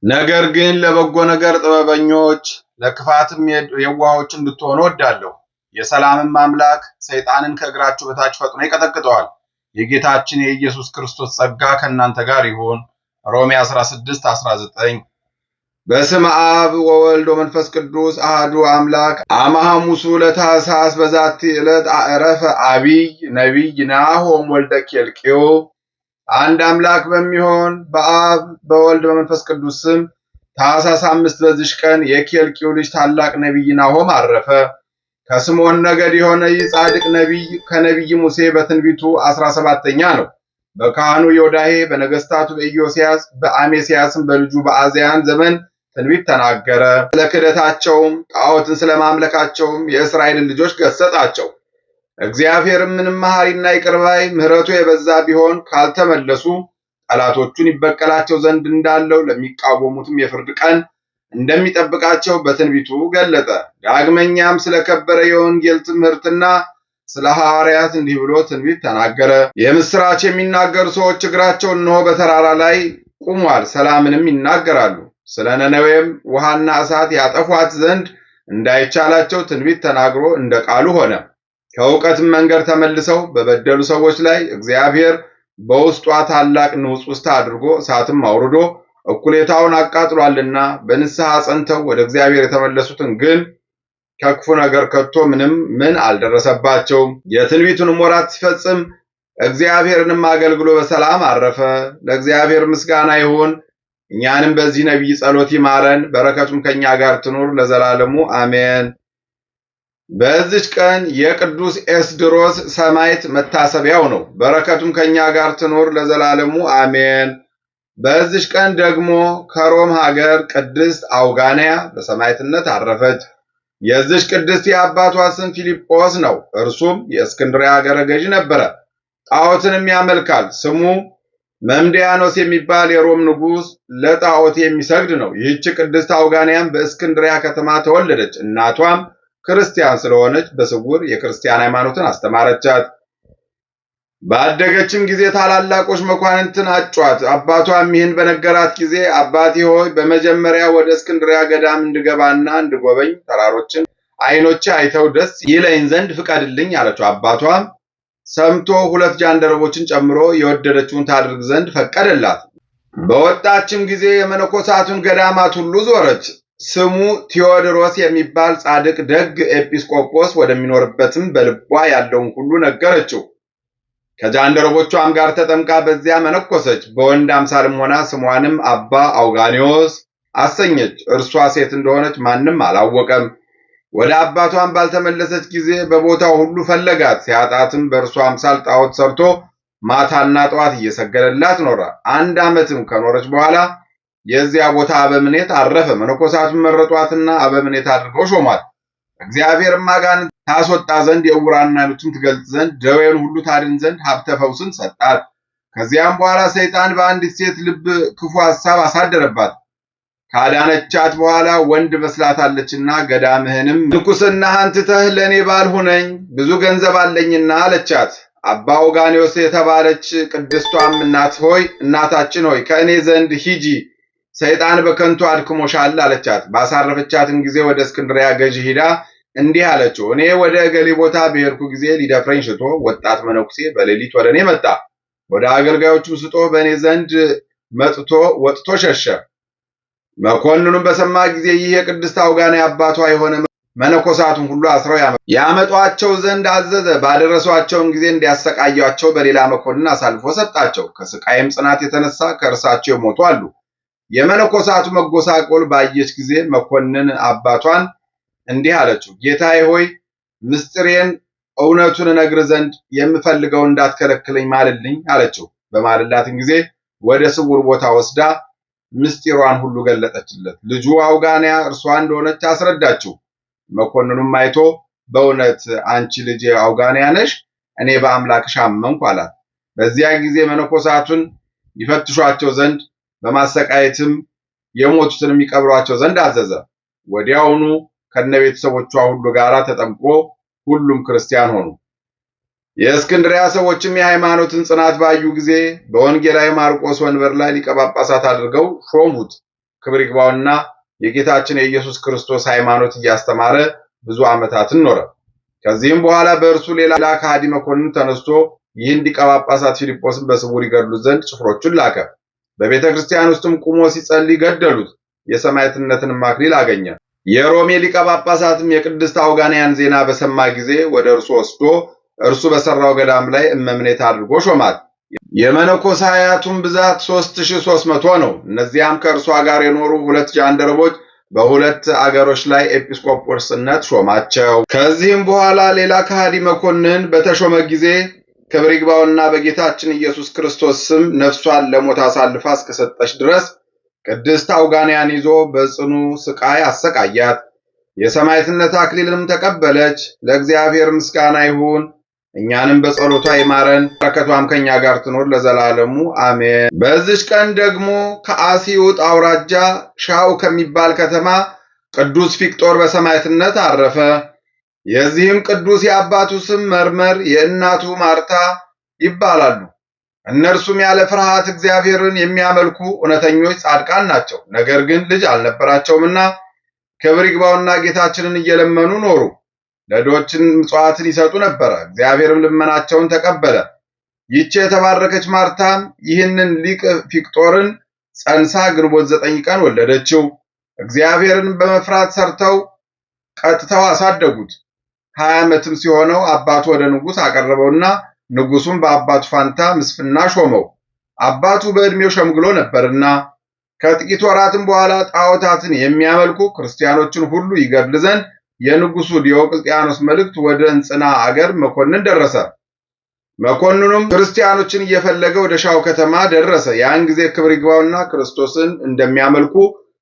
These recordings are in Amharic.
ነገር ግን ለበጎ ነገር ጥበበኞች ለክፋትም የዋሆች እንድትሆኑ እወዳለሁ። የሰላምም አምላክ ሰይጣንን ከእግራችሁ በታች ፈጥኖ ይቀጠቅጠዋል። የጌታችን የኢየሱስ ክርስቶስ ጸጋ ከእናንተ ጋር ይሁን። ሮሜ 16:19 በስመ አብ ወወልድ ወመንፈስ ቅዱስ አሐዱ አምላክ አመ ሐሙሱ ለታኅሣሥ በዛቲ ዕለት አዕረፈ አቢይ ነቢይ ናሆም ወልደ ኬልቅዮ። አንድ አምላክ በሚሆን በአብ በወልድ በመንፈስ ቅዱስ ስም ታኅሣሥ 5 በዚች ቀን የኬልቅዮ ልጅ ታላቅ ነቢይ ናሆም አረፈ። ከስምዖን ነገድ የሆነ ይህ ጻድቅ ነቢይ ከነቢይ ሙሴ በትንቢቱ 17ኛ ነው። በካህኑ ዮዳሄ በነገስታቱ በኢዮስያስ በአሜስያስም በልጁ በአዝያን ዘመን ትንቢት ተናገረ። ስለ ክህደታቸውም ጣዖትን ስለማምለካቸውም የእስራኤልን ልጆች ገሰጻቸው። እግዚአብሔርም ምንም መሐሪና ይቅር ባይ ምሕረቱ የበዛ ቢሆን ካልተመለሱ ጠላቶቹን ይበቀላቸው ዘንድ እንዳለው ለሚቃወሙትም የፍርድ ቀን እንደሚጠብቃቸው በትንቢቱ ገለጠ። ዳግመኛም ስለከበረ የወንጌል ትምህርትና ስለ ሐዋርያት እንዲህ ብሎ ትንቢት ተናገረ። የምስራች የሚናገሩ ሰዎች እግራቸው እነሆ በተራራ ላይ ቆሟል፣ ሰላምንም ይናገራሉ። ስለ ነነዌም ውሃና እሳት ያጠፏት ዘንድ እንዳይቻላቸው ትንቢት ተናግሮ እንደ ቃሉ ሆነ። ከእውቀትም መንገድ ተመልሰው በበደሉ ሰዎች ላይ እግዚአብሔር በውስጧ ታላቅ ንውጽውጽታ አድርጎ እሳትም አውርዶ እኩሌታውን አቃጥሏልና በንስሐ ጸንተው ወደ እግዚአብሔር የተመለሱትን ግን ከክፉ ነገር ከቶ ምን አልደረሰባቸውም። የትንቢቱንም ወራት ሲፈጽም እግዚአብሔርንም አገልግሎ በሰላም አረፈ። ለእግዚአብሔር ምስጋና ይሁን። እኛንም በዚህ ነቢይ ጸሎት ይማረን፣ በረከቱም ከኛ ጋር ትኑር ለዘላለሙ አሜን። በዚች ቀን የቅዱስ ኤስድሮስ ሰማዕት መታሰቢያው ነው። በረከቱም ከኛ ጋር ትኑር ለዘላለሙ አሜን። በዚች ቀን ደግሞ ከሮም ሀገር ቅድስት አውጋንያ በሰማዕትነት አረፈች። የዚች ቅድስት የአባቷ ስም ፊልጶስ ነው። እርሱም የእስክንድርያ ሀገረ ገዥ ነበረ። ጣዖትንም ያመልካል። ስሙ መምድያኖስ የሚባል የሮም ንጉሥ ለጣዖት የሚሰግድ ነው። ይህች ቅድስት አውጋንያም በእስክንድርያ ከተማ ተወለደች። እናቷም ክርስቲያን ስለሆነች በስውር የክርስቲያን ሃይማኖትን አስተማረቻት። ባደገችም ጊዜ ታላላቆች መኳንንትን አጯት። አባቷም ይህን በነገራት ጊዜ አባቴ ሆይ በመጀመሪያ ወደ እስክንድርያ ገዳም እንድገባና እንድጎበኝ ተራሮችን ዓይኖቼ አይተው ደስ ይለኝ ዘንድ ፍቀድልኝ አለችው። አባቷም ሰምቶ 2 ጃንደረቦችን ጨምሮ የወደደችውን ታድርግ ዘንድ ፈቀደላት። በወጣችም ጊዜ የመነኮሳቱን ገዳማት ሁሉ ዞረች። ስሙ ቴዎድሮስ የሚባል ጻድቅ ደግ ኤጲስቆጶስ ወደሚኖርበትም በልቧ ያለውን ሁሉ ነገረችው። ከጃንደረቦቿም ጋር ተጠምቃ በዚያ መነኮሰች። በወንድ አምሳልም ሆና ስሟንም አባ አውጋኒዮስ አሰኘች። እርሷ ሴት እንደሆነች ማንም አላወቀም። ወደ አባቷም ባልተመለሰች ጊዜ በቦታው ሁሉ ፈለጋት። ሲያጣትም በእርሷ አምሳል ጣዖት ሰርቶ ማታና ጠዋት እየሰገደላት ኖረ። 1 ዓመትም ከኖረች በኋላ የዚያ ቦታ አበምኔት አረፈ። መነኮሳቱን መረጧትና አበምኔት አድርገው ሾሟት። እግዚአብሔርም አጋንንት ታስወጣ ዘንድ የዕውራን ዓይኖችን ትገልጥ ዘንድ ደዌን ሁሉ ታድን ዘንድ ሀብተ ፈውስን ሰጣት። ከዚያም በኋላ ሰይጣን በአንዲት ሴት ልብ ክፉ ሐሳብ አሳደረባት። ካዳነቻት በኋላ ወንድ መስላታለችና ገዳምህንም ምንኩስናህን ትተህ ለእኔ ባል ሁነኝ፣ ብዙ ገንዘብ አለኝና አለቻት። አባ አውጋኒዮስ የተባለች ቅድስቷም እናታችን ሆይ ከእኔ ዘንድ ሂጂ፣ ሰይጣን በከንቱ አድክሞሻል አለቻት። ባሳረፈቻትም ጊዜ ወደ እስክንድርያ ገዥ ሂዳ እንዲህ አለችው፣ እኔ ወደ እገሌ ቦታ በሄድኩ ጊዜ ሊደፍረኝ ሽቶ ወጣት መነኩሴ በሌሊት ወደ እኔ መጣ። ወደ አገልጋዮቹም ስጦ በእኔ ዘንድ ወጥቶ ሸሸ። መኮንኑም በሰማ ጊዜ ይህ የቅድስት አውጋንያ አባቷ የሆነ መነኮሳቱን ሁሉ አስረው ያመጧቸው ዘንድ አዘዘ። ባደረሷቸውም ጊዜ እንዲያሰቃያቸው በሌላ መኮንን አሳልፎ ሰጣቸው። ከስቃይም ጽናት የተነሳ ከእርሳቸው የሞቱ አሉ። የመነኮሳቱ መጎሳቆል ባየች ጊዜ መኮንን አባቷን እንዲህ አለችው፣ ጌታዬ ሆይ ምስጢሬን እውነቱን እነግር ዘንድ የምፈልገው እንዳትከለክለኝ ማልልኝ አለችው። በማልላትም ጊዜ ወደ ስውር ቦታ ወስዳ ምስጢሯን ሁሉ ገለጠችለት። ልጁ አውጋንያ እርሷ እንደሆነች አስረዳችው። መኮንኑም አይቶ በእውነት አንቺ ልጅ አውጋንያ ነሽ? እኔ በአምላክሽ አመንኩ አላት። በዚያ ጊዜ መነኮሳቱን ይፈትሿቸው ዘንድ በማሰቃየትም የሞቱትን የሚቀብሯቸው ዘንድ አዘዘ። ወዲያውኑ ከነቤተሰቦቿ ሁሉ ጋር ተጠምቆ ሁሉም ክርስቲያን ሆኑ። የእስክንድርያ ሰዎችም የሃይማኖትን ጽናት ባዩ ጊዜ በወንጌላዊ ማርቆስ ወንበር ላይ ሊቀ ጳጳሳት አድርገው ሾሙት። ክብር ይግባውና የጌታችን የኢየሱስ ክርስቶስ ሃይማኖት እያስተማረ ብዙ ዓመታትን ኖረ። ከዚህም በኋላ በእርሱ ሌላ ከሃዲ መኮንን ተነስቶ ይህን ሊቀ ጳጳሳት ፊልጶስን በስውር ይገድሉት ዘንድ ጭፍሮቹን ላከ። በቤተ ክርስቲያን ውስጥም ቁሞ ሲጸልይ ገደሉት። የሰማዕትነትን አክሊል አገኘ። የሮሜ ሊቀ ጳጳሳትም የቅድስት አውጋንያን ዜና በሰማ ጊዜ ወደ እርሱ ወስዶ እርሱ በሰራው ገዳም ላይ እመምኔት አድርጎ ሾማት። የመነኮሳያቱን ብዛት 3300 ነው። እነዚያም ከእርሷ ጋር የኖሩ 2 ጃንደረቦች በሁለት አገሮች ላይ ኤጲስቆጶስነት ሾማቸው። ከዚህም በኋላ ሌላ ከሃዲ መኮንን በተሾመ ጊዜ ክብር ይግባውና በጌታችን ኢየሱስ ክርስቶስ ስም ነፍሷን ለሞት አሳልፋ እስከሰጠች ድረስ ቅድስት አውጋንያን ይዞ በጽኑ ስቃይ አሰቃያት። የሰማዕትነት አክሊልንም ተቀበለች። ለእግዚአብሔር ምስጋና ይሁን፣ እኛንም በጸሎቷ ይማረን፣ በረከቷም ከኛ ጋር ትኖር ለዘላለሙ አሜን። በዚች ቀን ደግሞ ከአሲውጥ አውራጃ ሻው ከሚባል ከተማ ቅዱስ ፊቅጦር በሰማዕትነት አረፈ። የዚህም ቅዱስ የአባቱ ስም መርመር የእናቱ ማርታ ይባላሉ። እነርሱም ያለ ፍርሃት እግዚአብሔርን የሚያመልኩ እውነተኞች ጻድቃን ናቸው። ነገር ግን ልጅ አልነበራቸውምና ክብር ይግባውና ጌታችንን እየለመኑ ኖሩ። ለድሆችን ምጽዋትን ይሰጡ ነበረ። እግዚአብሔርም ልመናቸውን ተቀበለ። ይህች የተባረከች ማርታም ይህንን ሊቅ ፊቅጦርን ጸንሳ ግንቦት 9 ቀን ወለደችው። እግዚአብሔርን በመፍራት ሰርተው ቀጥተው አሳደጉት። 20 ዓመትም ሲሆነው አባቱ ወደ ንጉሥ አቀረበውና ንጉሡም በአባቱ ፋንታ ምስፍና ሾመው። አባቱ በዕድሜው ሸምግሎ ነበርና ከጥቂት ወራትም በኋላ ጣዖታትን የሚያመልኩ ክርስቲያኖችን ሁሉ ይገድል ዘንድ የንጉሡ ዲዮቅልጥያኖስ መልእክት ወደ እንጽና አገር መኮንን ደረሰ። መኮንኑም ክርስቲያኖችን እየፈለገ ወደ ሻው ከተማ ደረሰ። ያን ጊዜ ክብር ይግባውና ክርስቶስን እንደሚያመልኩ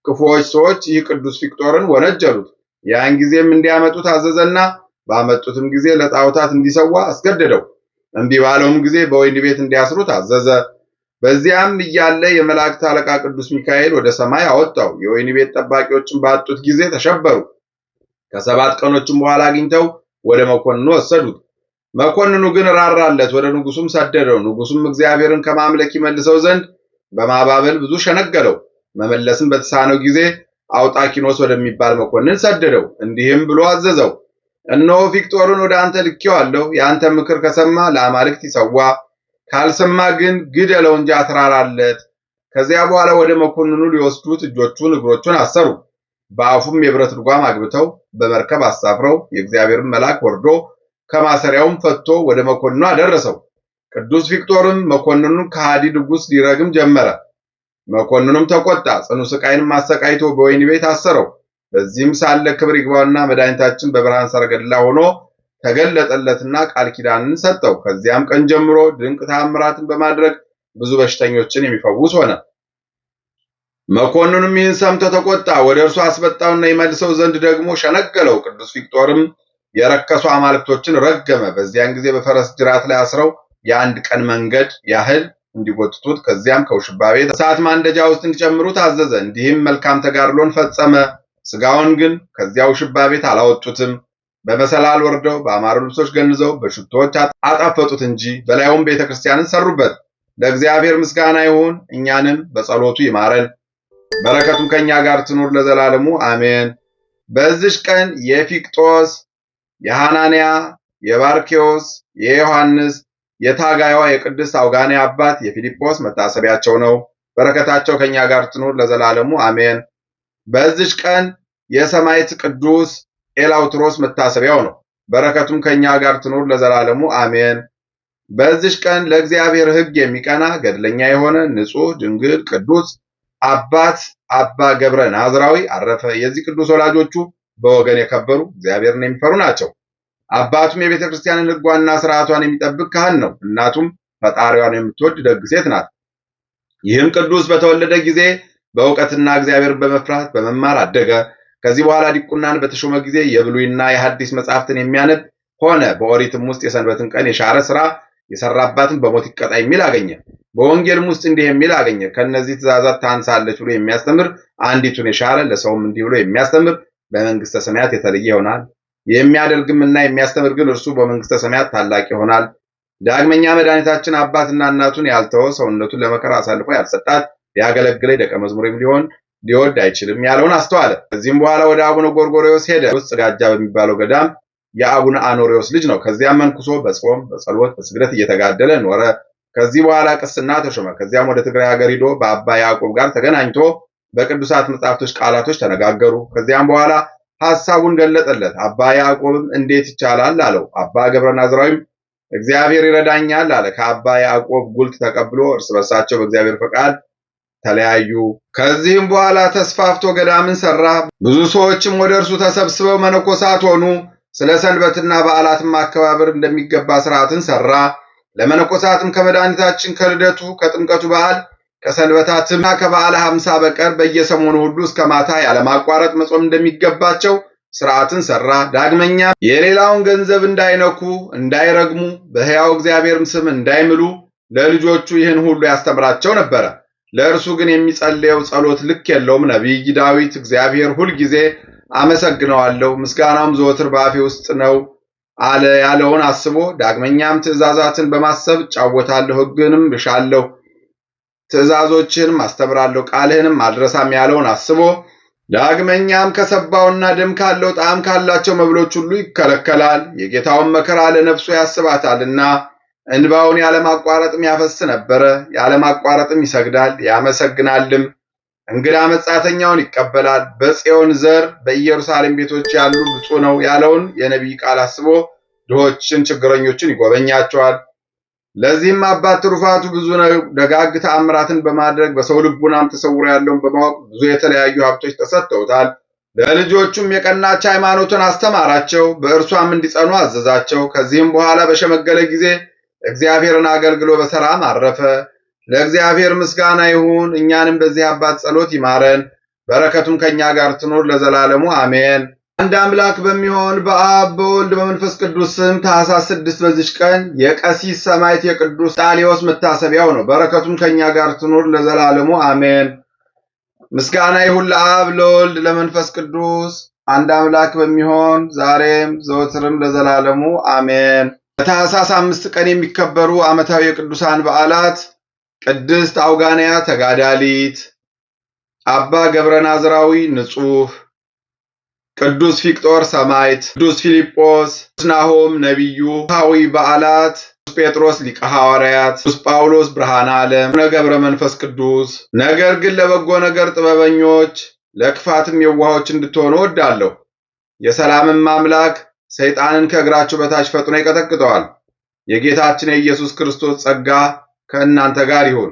ክፉዎች ሰዎች ይህ ቅዱስ ፊቅጦርን ወነጀሉት። ያን ጊዜም እንዲያመጡት አዘዘና ባመጡትም ጊዜ ለጣዖታት እንዲሰዋ አስገደደው። እምቢ ባለውም ጊዜ በወህኒ ቤት እንዲያስሩት አዘዘ። በዚያም እያለ የመላእክት አለቃ ቅዱስ ሚካኤል ወደ ሰማይ አወጣው። የወህኒ ቤት ጠባቂዎችን ባጡት ጊዜ ተሸበሩ። ከ7 ቀኖችም በኋላ አግኝተው ወደ መኮንኑ ወሰዱት። መኮንኑ ግን ራራለት፣ ወደ ንጉሡም ሰደደው። ንጉሡም እግዚአብሔርን ከማምለክ ይመልሰው ዘንድ በማባበል ብዙ ሸነገለው። መመለስም በተሳነው ጊዜ አውጣኪኖስ ወደሚባል መኮንን ሰደደው። እንዲህም ብሎ አዘዘው፣ እነሆ ፊቅጦርን ወደ አንተ ልኬዋለሁ። የአንተ ምክር ከሰማ ለአማልክት ይሰዋ፣ ካልሰማ ግን ግደለው እንጂ አትራራለት። ከዚያ በኋላ ወደ መኮንኑ ሊወስዱት እጆቹን እግሮቹን አሰሩ። በአፉም የብረት ልጓም አግብተው በመርከብ አሳፍረው የእግዚአብሔርን መልአክ ወርዶ ከማሰሪያውም ፈቶ ወደ መኮንኑ አደረሰው። ቅዱስ ፊቅጦርም መኮንኑን ከሃዲ ንጉሥ ሊረግም ጀመረ። መኮንኑም ተቆጣ፣ ጽኑ ስቃይንም አሰቃይቶ በወህኒ ቤት አሰረው። በዚህም ሳለ ክብር ይግባውና መድኃኒታችን በብርሃን ሰረገላ ሆኖ ተገለጠለትና ቃል ኪዳንን ሰጠው። ከዚያም ቀን ጀምሮ ድንቅ ተአምራትን በማድረግ ብዙ በሽተኞችን የሚፈውስ ሆነ። መኮንኑም ይህን ሰምቶ ተቆጣ፣ ወደ እርሱ አስመጣውና ይመልሰው ዘንድ ደግሞ ሸነገለው። ቅዱስ ፊቅጦርም የረከሱ አማልክቶችን ረገመ። በዚያን ጊዜ በፈረስ ጅራት ላይ አስረው የአንድ ቀን መንገድ ያህል እንዲጎትቱት፣ ከዚያም ከውሽባ ቤት እሳት ማንደጃ ውስጥ እንዲጨምሩት አዘዘ። እንዲህም መልካም ተጋድሎን ፈጸመ። ስጋውን ግን ከዚያ ውሽባ ቤት አላወጡትም። በመሰላል ወርደው በአማሩ ልብሶች ገንዘው በሽቶዎች አጣፈጡት እንጂ በላዩም ቤተክርስቲያንን ሰሩበት። ለእግዚአብሔር ምስጋና ይሁን፣ እኛንም በጸሎቱ ይማረን፣ በረከቱም ከኛ ጋር ትኑር ለዘላለሙ አሜን። በዚች ቀን የፊቅጦስ፣ የሐናንያ፣ የባርኬዎስ፣ የዮሐንስ፣ የታጋይዋ የቅድስት አውጋንያ አባት የፊልጶስ መታሰቢያቸው ነው። በረከታቸው ከኛ ጋር ትኑር ለዘላለሙ አሜን። በዚች ቀን የሰማዕት ቅዱስ ኤላውትሮስ መታሰቢያው ነው። በረከቱም ከኛ ጋር ትኑር ለዘላለሙ አሜን። በዚች ቀን ለእግዚአብሔር ሕግ የሚቀና ገድለኛ የሆነ ንጹሕ ድንግል ቅዱስ አባት አባ ገብረ ናዝራዊ አረፈ። የዚህ ቅዱስ ወላጆቹ በወገን የከበሩ እግዚአብሔርን የሚፈሩ ናቸው። አባቱም የቤተ ክርስቲያንን ሕጓና ስርዓቷን የሚጠብቅ ካህን ነው። እናቱም ፈጣሪዋን የምትወድ ደግ ሴት ናት። ይህም ቅዱስ በተወለደ ጊዜ በእውቀትና እግዚአብሔርን በመፍራት በመማር አደገ። ከዚህ በኋላ ዲቁናን በተሾመ ጊዜ የብሉይና የሐዲስ መጻሕፍትን የሚያነብ ሆነ። በኦሪትም ውስጥ የሰንበትን ቀን የሻረ ሥራ የሰራባትን በሞት ይቀጣ የሚል አገኘ። በወንጌልም ውስጥ እንዲህ የሚል አገኘ፣ ከነዚህ ትእዛዛት ታንሳለች ብሎ የሚያስተምር አንዲቱን የሻረ ለሰውም እንዲህ ብሎ የሚያስተምር በመንግስተ ሰማያት የተለየ ይሆናል። የሚያደርግምና የሚያስተምር ግን እርሱ በመንግስተ ሰማያት ታላቅ ይሆናል። ዳግመኛ መድኃኒታችን አባትና እናቱን ያልተወ ሰውነቱን ለመከራ አሳልፎ ያልሰጣት ሊያገለግለኝ ደቀ መዝሙሬም ሊሆን ሊወድ አይችልም ያለውን አስተዋለ። ከዚህም በኋላ ወደ አቡነ ጎርጎርዮስ ሄደ። ጽጋጃ በሚባለው ገዳም የአቡነ አኖሪዎስ ልጅ ነው። ከዚያም መንኩሶ በጾም በጸሎት በስግደት እየተጋደለ ኖረ። ከዚህ በኋላ ቅስና ተሾመ። ከዚያም ወደ ትግራይ ሀገር ሂዶ በአባ ያዕቆብ ጋር ተገናኝቶ በቅዱሳት መጻሕፍቶች ቃላቶች ተነጋገሩ። ከዚያም በኋላ ሐሳቡን ገለጠለት። አባ ያዕቆብም እንዴት ይቻላል አለው። አባ ገብረ ናዝራዊም እግዚአብሔር ይረዳኛል አለ። ከአባ ያዕቆብ ጉልት ተቀብሎ እርስ በርሳቸው በእግዚአብሔር ፈቃድ ተለያዩ። ከዚህም በኋላ ተስፋፍቶ ገዳምን ሰራ። ብዙ ሰዎችም ወደ እርሱ ተሰብስበው መነኮሳት ሆኑ። ስለ ሰንበትና በዓላትም አከባበር እንደሚገባ ሥርዓትን ሰራ። ለመነኮሳትም ከመድኃኒታችን ከልደቱ ከጥምቀቱ በዓል ከሰንበታትና ከበዓለ ሐምሳ በቀር በየሰሞኑ ሁሉ እስከ ማታ ያለማቋረጥ መጾም እንደሚገባቸው ሥርዓትን ሰራ። ዳግመኛ የሌላውን ገንዘብ እንዳይነኩ እንዳይረግሙ፣ በሕያው እግዚአብሔርም ስም እንዳይምሉ ለልጆቹ ይህን ሁሉ ያስተምራቸው ነበረ። ለእርሱ ግን የሚጸልየው ጸሎት ልክ የለውም። ነቢይ ዳዊት እግዚአብሔር ሁል ጊዜ አመሰግነዋለሁ፣ ምስጋናውም ዘወትር በአፌ ውስጥ ነው አለ ያለውን አስቦ ዳግመኛም ትእዛዛትን በማሰብ እጫወታለሁ፣ ሕግንም እሻለሁ፣ ትእዛዞችህንም አስተምራለሁ፣ ቃልህንም አልረሳም ያለውን አስቦ ዳግመኛም ከሰባውና ደም ካለው ጣዕም ካላቸው መብሎች ሁሉ ይከለከላል። የጌታውን መከራ ለነፍሱ ያስባታልና እንባውን ያለማቋረጥም ያፈስ ነበረ። ያለማቋረጥም ይሰግዳል ያመሰግናልም። እንግዳ መጻተኛውን ይቀበላል። በጽዮን ዘር በኢየሩሳሌም ቤቶች ያሉ ብፁዕ ነው ያለውን የነቢይ ቃል አስቦ ድሆችን ችግረኞችን ይጎበኛቸዋል። ለዚህም አባት ትሩፋቱ ብዙ ነው። ደጋግ ተአምራትን በማድረግ በሰው ልቡናም ተሰውሮ ያለውን በማወቅ ብዙ የተለያዩ ሀብቶች ተሰጥተውታል። ለልጆቹም የቀናች ሃይማኖትን አስተማራቸው፣ በእርሷም እንዲጸኑ አዘዛቸው። ከዚህም በኋላ በሸመገለ ጊዜ እግዚአብሔርን አገልግሎ በሰላም አረፈ። ለእግዚአብሔር ምስጋና ይሁን። እኛንም በዚህ አባት ጸሎት ይማረን፣ በረከቱም ከኛ ጋር ትኖር ለዘላለሙ አሜን። አንድ አምላክ በሚሆን በአብ በወልድ በመንፈስ ቅዱስ ስም ታኅሳስ 6 በዚች ቀን የቀሲስ ሰማዕት የቅዱስ ጣሊዮስ መታሰቢያው ነው። በረከቱም ከኛ ጋር ትኖር ለዘላለሙ አሜን። ምስጋና ይሁን ለአብ ለወልድ ለመንፈስ ቅዱስ አንድ አምላክ በሚሆን ዛሬም ዘወትርም ለዘላለሙ አሜን። በታኅሳስ 5 ቀን የሚከበሩ ዓመታዊ የቅዱሳን በዓላት ቅድስት አውጋንያ ተጋዳሊት፣ አባ ገብረ ናዝራዊ ንጹሕ፣ ቅዱስ ፊቅጦር ሰማዕት፣ ቅዱስ ፊልጶስ፣ ቅዱስ ናሆም ነቢዩ። ሐዊ በዓላት ቅዱስ ጴጥሮስ ሊቀ ሐዋርያት፣ ቅዱስ ጳውሎስ ብርሃነ ዓለም፣ አቡነ ገብረ መንፈስ ቅዱስ። ነገር ግን ለበጎ ነገር ጥበበኞች ለክፋትም የዋሆች እንድትሆኑ እወዳለሁ። የሰላምም አምላክ ሰይጣንን ከእግራችሁ በታች ፈጥኖ ይቀጠቅጠዋል። የጌታችን የኢየሱስ ክርስቶስ ጸጋ ከእናንተ ጋር ይሁን።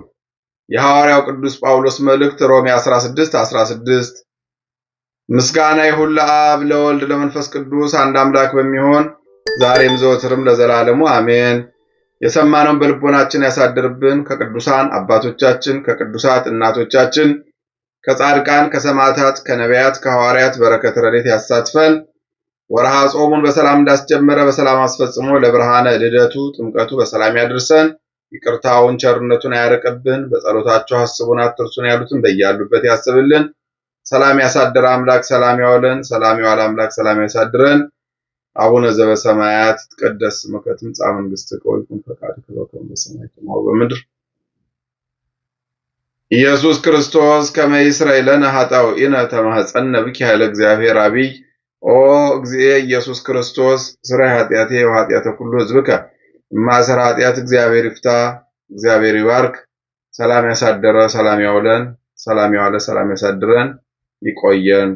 የሐዋርያው ቅዱስ ጳውሎስ መልእክት ሮሜ 16:16። ምስጋና ይሁን ለአብ ለወልድ ለመንፈስ ቅዱስ አንድ አምላክ በሚሆን ዛሬም ዘወትርም ለዘላለሙ አሜን። የሰማነውን በልቦናችን ያሳድርብን። ከቅዱሳን አባቶቻችን ከቅዱሳት እናቶቻችን ከጻድቃን ከሰማዕታት ከነቢያት ከሐዋርያት በረከት ረድኤት ያሳትፈን። ወርሃ ጾሙን በሰላም እንዳስጀመረ በሰላም አስፈጽሞ ለብርሃነ ልደቱ ጥምቀቱ በሰላም ያድርሰን። ይቅርታውን ቸርነቱን አያርቅብን። በጸሎታቸው አስቡን አትርሱን ያሉትን በያሉበት ያስብልን። ሰላም ያሳድር አምላክ ሰላም ያውለን። ሰላም ያዋል አምላክ ሰላም ያሳድረን። አቡነ ዘበሰማያት ይትቀደስ ስምከ ትምጻእ መንግሥትከ ወይኩን ፈቃድከ በከመ በሰማይ ከማሁ በምድር። ኢየሱስ ክርስቶስ ከመ ይስረይ ለነ ኃጣውኢነ ተማኅፀነ ብከ ኃይለ እግዚአብሔር አብይ። ኦ እግዚእ ኢየሱስ ክርስቶስ ስራይ ኃጢአቴ ወኃጢአተ ኩሉ ሕዝብከ ማሰራ ኃጢአት እግዚአብሔር ይፍታ። እግዚአብሔር ይባርክ። ሰላም ያሳደረ ሰላም ያውለን። ሰላም ያዋለ ሰላም ያሳድረን። ይቆየን።